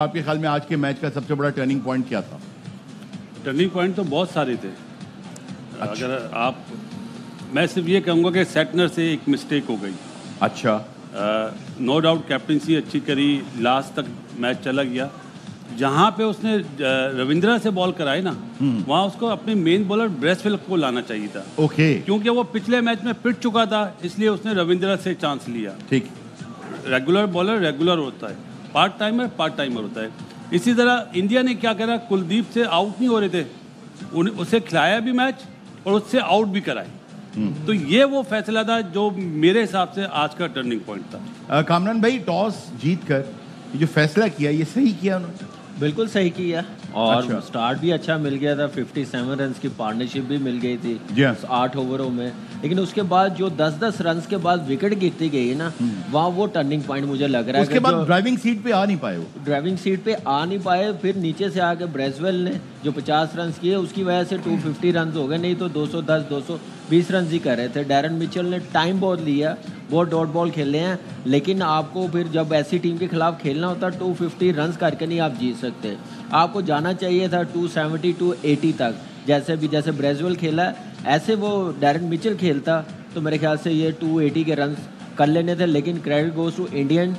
आपके ख्याल में आज के मैच का सबसे बड़ा टर्निंग पॉइंट क्या था? टर्निंग पॉइंट तो बहुत सारे थे। अच्छा। अगर आप मैं सिर्फ ये कहूँगा कि सेटनर से एक मिस्टेक हो गई। अच्छा। नो डाउट कैप्टनसी अच्छी करी, लास्ट तक मैच चला गया। जहाँ पे उसने रविंद्रा से बॉल कराई ना, वहाँ उसको अपने मेन बॉलर ब्रेसवेल को लाना चाहिए था। ओके। क्योंकि वो पिछले मैच में पिट चुका था, इसलिए उसने रविंद्रा से चांस लिया। ठीक। रेगुलर बॉलर रेगुलर होता है, पार्ट टाइमर होता है। इसी तरह इंडिया ने क्या करा, कुलदीप से आउट नहीं हो रहे थे, उसे खिलाया भी मैच और उससे आउट भी कराए। तो ये वो फैसला था जो मेरे हिसाब से आज का टर्निंग पॉइंट था। कामरान भाई, टॉस जीतकर जो फैसला किया, ये सही किया उन्होंने? बिल्कुल सही किया और अच्छा। स्टार्ट भी अच्छा मिल गया था। 57 रन की पार्टनरशिप भी मिल गई थी Yes. 8 ओवरों में। लेकिन उसके बाद जो 10-10 रन के बाद विकेट गिरती गई ना, वहाँ वो टर्निंग पॉइंट मुझे लग रहा है। उसके बाद ड्राइविंग सीट पे आ नहीं पाए वो। ड्राइविंग सीट पे आ नहीं पाए, फिर नीचे से आके ब्रेसवेल ने जो 50 रन किए, उसकी वजह से 250 रन हो गए, नहीं तो 210 220 रन ही कर रहे थे। डैरन मिचेल ने टाइम बहुत लिया, बहुत डॉट बॉल खेले हैं, लेकिन आपको फिर जब ऐसी टीम के खिलाफ खेलना होता है 250 रन करके नहीं आप जीत सकते। आपको जाना चाहिए था 270 280 तक, जैसे ब्रेसवेल खेला ऐसे वो डैरन मिचेल खेलता तो मेरे ख्याल से ये 280 के रन कर लेने थे। लेकिन क्रेडिट गोज टू इंडियन,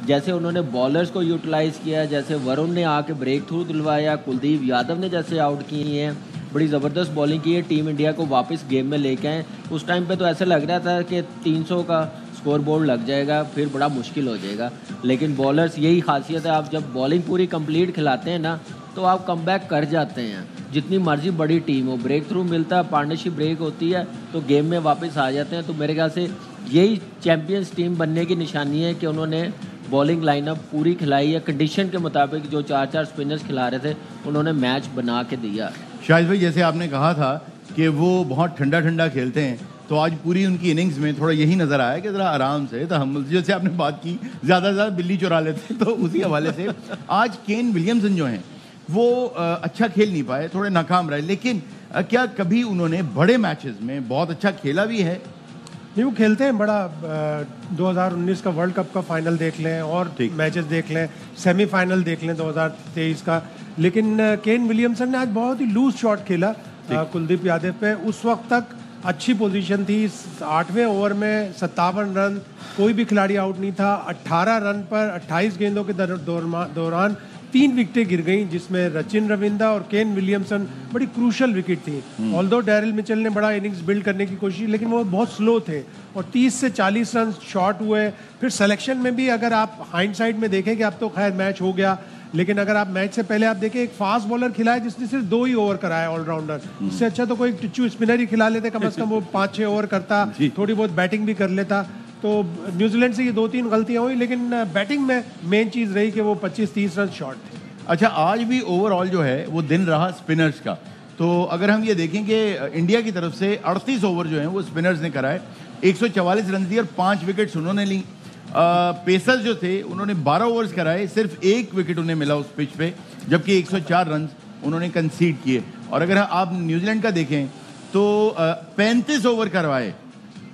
जैसे उन्होंने बॉलर्स को यूटिलाइज़ किया, जैसे वरुण ने आके ब्रेक थ्रू दिलवाया, कुलदीप यादव ने जैसे आउट किए हैं, बड़ी ज़बरदस्त बॉलिंग की है, टीम इंडिया को वापस गेम में लेके आए। उस टाइम पे तो ऐसा लग रहा था कि 300 का स्कोर बोर्ड लग जाएगा, फिर बड़ा मुश्किल हो जाएगा। लेकिन बॉलर्स यही खासियत है, आप जब बॉलिंग पूरी कंप्लीट खिलाते हैं ना तो आप कमबैक कर जाते हैं। जितनी मर्जी बड़ी टीम हो, ब्रेक थ्रू मिलता है, पार्टनरशिप ब्रेक होती है तो गेम में वापस आ जाते हैं। तो मेरे ख्याल से यही चैम्पियंस टीम बनने की निशानी है कि उन्होंने बॉलिंग लाइनअप पूरी खिलाई है, कंडीशन के मुताबिक जो 4-4 स्पिनर्स खिला रहे थे उन्होंने मैच बना के दिया। शाहिद भाई, जैसे आपने कहा था कि वो बहुत ठंडा ठंडा खेलते हैं, तो आज पूरी उनकी इनिंग्स में थोड़ा यही नज़र आया कि ज़रा आराम से तहम्मुल, जैसे आपने बात की ज़्यादा से ज़्यादा बिल्ली चुरा लेते तो उसी हवाले से आज केन विलियमसन जो हैं वो अच्छा खेल नहीं पाए, थोड़े नाकाम रहे। लेकिन क्या कभी उन्होंने बड़े मैचेस में बहुत अच्छा खेला भी है? नहीं, वो खेलते हैं बड़ा। 2019 का वर्ल्ड कप का फाइनल देख लें और मैचेस देख लें, सेमीफाइनल देख लें 2023 का। लेकिन केन विलियमसन ने आज बहुत ही लूज शॉट खेला कुलदीप यादव पे। उस वक्त तक अच्छी पोजीशन थी, 8वें ओवर में 57 रन, कोई भी खिलाड़ी आउट नहीं था। 18 रन पर 28 गेंदों के दौरान 3 विकेटें गिर गई, जिसमें रचिन रविंद्रा और केन विलियमसन बड़ी क्रूशल विकेट थी। ऑल्दो डैरिल मिचेल ने बड़ा इनिंग्स बिल्ड करने की कोशिश, लेकिन वो बहुत स्लो थे और 30 से 40 रन शॉर्ट हुए। फिर सिलेक्शन में भी अगर आप हाइंडसाइड में देखें कि अब तो खैर मैच हो गया, लेकिन अगर आप मैच से पहले आप देखें, एक फास्ट बॉलर खिलाया जिसने सिर्फ 2 ही ओवर कराया ऑलराउंडर। इससे अच्छा तो कोई टिच्चू स्पिनर ही खिला लेते, कम से कम वो 5-6 ओवर करता, थोड़ी बहुत बैटिंग भी कर लेता। तो न्यूजीलैंड से ये 2-3 गलतियां हुई, लेकिन बैटिंग में मेन चीज़ रही कि वो 25-30 रन शॉर्ट थे। अच्छा, आज भी ओवरऑल जो है वो दिन रहा स्पिनर्स का। तो अगर हम ये देखें कि इंडिया की तरफ से 38 ओवर जो हैं वो स्पिनर्स ने कराए, 144 रन दिए और 5 विकेट्स उन्होंने ली। पेसर्स जो थे उन्होंने 12 ओवर्स कराए, सिर्फ 1 विकेट उन्हें मिला उस पिच पे, जबकि 104 रन उन्होंने कंसीड किए। और अगर आप न्यूजीलैंड का देखें तो 35 ओवर करवाए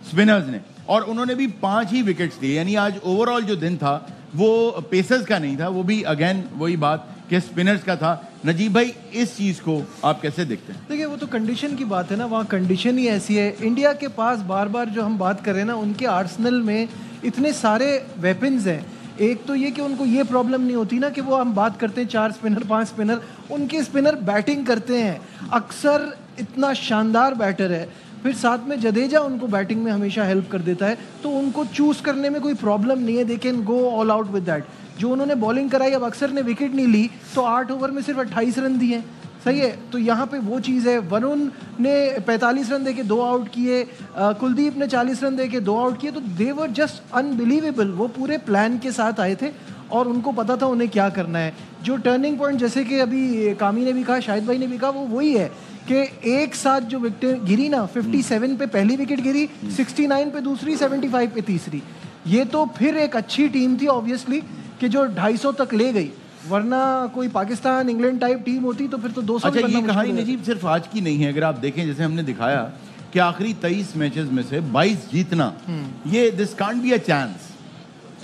स्पिनर्स ने और उन्होंने भी 5 ही विकेट्स लिए। यानी आज ओवरऑल जो दिन था वो पेसर्स का नहीं था, वो भी अगेन वही बात कि स्पिनर्स का था। नजीब भाई, इस चीज़ को आप कैसे देखते हैं? देखिए, वो तो कंडीशन की बात है ना, वहाँ कंडीशन ही ऐसी है। इंडिया के पास बार बार जो हम बात कर रहे हैं ना, उनके आर्सेनल में इतने सारे वेपन्स हैं। एक तो ये कि उनको ये प्रॉब्लम नहीं होती ना कि वो हम बात करते हैं 4 स्पिनर 5 स्पिनर, उनके स्पिनर बैटिंग करते हैं अक्सर, इतना शानदार बैटर है। फिर साथ में जडेजा उनको बैटिंग में हमेशा हेल्प कर देता है, तो उनको चूज़ करने में कोई प्रॉब्लम नहीं है। They can go all out with that. जो उन्होंने बॉलिंग कराई, अब अक्सर ने विकेट नहीं ली तो 8 ओवर में सिर्फ 28 रन दिए, सही है। तो यहाँ पे वो चीज़ है। वरुण ने 45 रन देके 2 आउट किए, कुलदीप ने 40 रन देके 2 आउट किए। तो दे वर जस्ट अनबिलीवेबल। वो पूरे प्लान के साथ आए थे और उनको पता था उन्हें क्या करना है। जो टर्निंग पॉइंट, जैसे कि अभी कामी ने भी कहा, शाहिद भाई ने भी कहा, वो वही है कि एक साथ जो विकेट गिरी ना, 57 पे पहली विकेट गिरी, 69 पे दूसरी, 75 पे तीसरी, ये तो फिर एक अच्छी टीम थी ऑब्वियसली कि जो 250 तक ले गई। वरना कोई पाकिस्तान इंग्लैंड टाइप टीम होती तो फिर तो 200। अच्छा, ये कहानी नजीब सिर्फ आज की नहीं है। अगर आप देखें, जैसे हमने दिखाया कि आखिरी 23 मैचेस में से 22 जीतना, ये this can't be a chance.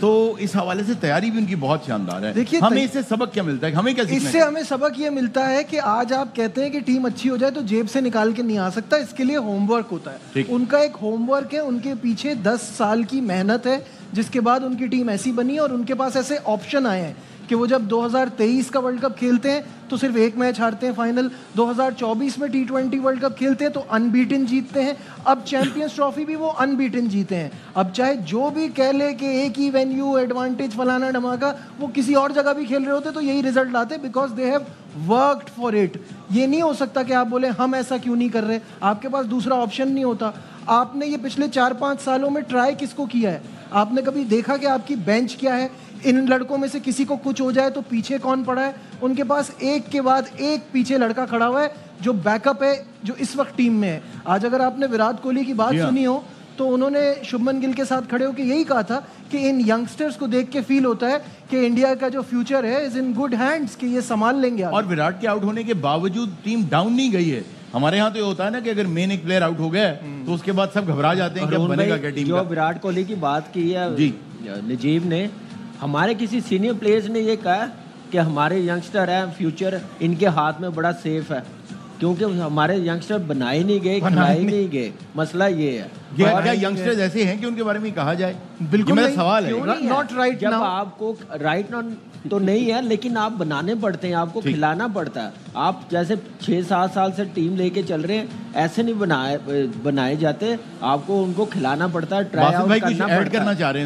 तो इस हवाले से तैयारी भी उनकी बहुत शानदार है। देखिए, हमें इससे सबक क्या मिलता है, हमें क्या सीखना इससे है? हमें सबक ये मिलता है कि आज आप कहते हैं कि टीम अच्छी हो जाए तो जेब से निकाल के नहीं आ सकता, इसके लिए होमवर्क होता है। ठीक। उनका एक होमवर्क है, उनके पीछे 10 साल की मेहनत है, जिसके बाद उनकी टीम ऐसी बनी और उनके पास ऐसे ऑप्शन आए हैं कि वो जब 2023 का वर्ल्ड कप खेलते हैं तो सिर्फ एक मैच हारते हैं फाइनल, 2024 में T20 वर्ल्ड कप खेलते हैं तो अनबीटन जीतते हैं, अब चैंपियंस ट्रॉफी भी वो अनबीटन जीते हैं। अब चाहे जो भी कह ले कि एक ही वेन्यू एडवांटेज फलाना धमाका, वो किसी और जगह भी खेल रहे होते तो यही result latte, because they have worked for it. ये नहीं हो सकता कि आप बोले हम ऐसा क्यों नहीं कर रहे, आपके पास दूसरा ऑप्शन नहीं होता। आपने ये पिछले 4-5 सालों में ट्राई किसको किया है? आपने कभी देखा कि आपकी बेंच क्या है? इन लड़कों में से किसी को कुछ हो जाए तो पीछे कौन पड़ा है? उनके पास एक के बाद एक पीछे लड़का खड़ा हुआ है जो बैकअप है, जो इस वक्त टीम में है। आज अगर आपने विराट कोहली की बात सुनी हो तो उन्होंने शुभमन गिल के साथ खड़े होकर यही कहा था कि इन यंगस्टर्स को देख के फील होता है कि इंडिया का जो फ्यूचर है इज इन गुड हैंड्स, कि ये संभाल लेंगे। और विराट के आउट होने के बावजूद टीम डाउन नहीं गई है। हमारे यहाँ तो ये होता है ना कि अगर मेन एक प्लेयर आउट हो गया तो उसके बाद सब घबरा जाते हैं कि अब बनेगा क्या टीम जो का। विराट कोहली की बात की है जी। नजीब ने, हमारे किसी सीनियर प्लेयर्स ने ये कहा कि हमारे यंगस्टर हैं, फ्यूचर इनके हाथ में बड़ा सेफ है, क्योंकि हमारे यंगस्टर बनाए नहीं गए, खिलाए नहीं गए। मसला ये है। क्या यंगस्टर्स ऐसे हैं कि उनके बारे में कहा जाए? बिल्कुल मेरा नहीं। सवाल है। क्यों नहीं है? Not right जब now। आपको राइट तो नहीं है, लेकिन आप बनाने पड़ते हैं, आपको खिलाना पड़ता है। आप जैसे 6-7 साल से टीम लेके चल रहे हैं, ऐसे नहीं बनाए जाते, आपको उनको खिलाना पड़ता है, ट्राई आउट करना पड़ता है। करना चाह रहे हैं।